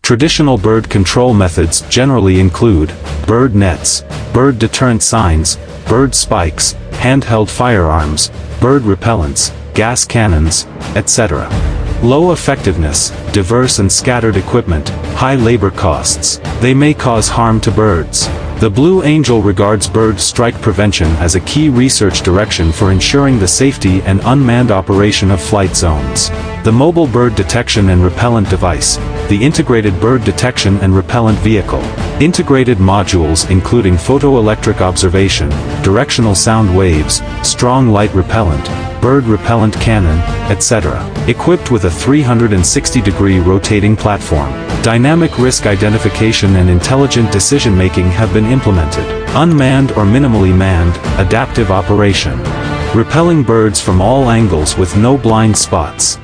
Traditional bird control methods generally include bird nets, bird deterrent signs, bird spikes, handheld firearms, bird repellents, gas cannons, etc. Low effectiveness, diverse and scattered equipment, high labor costs. They may cause harm to birds. The Blue Angel regards bird strike prevention as a key research direction for ensuring the safety and unmanned operation of flight zones. The Mobile Bird Detection and Repellent Device, the Integrated Bird Detection and Repellent Vehicle. Integrated modules including photoelectric observation, directional sound waves, strong light repellent, bird repellent cannon, etc. Equipped with a 360-degree rotating platform. Dynamic risk identification and intelligent decision-making have been implemented. Unmanned or minimally manned, adaptive operation. Repelling birds from all angles with no blind spots.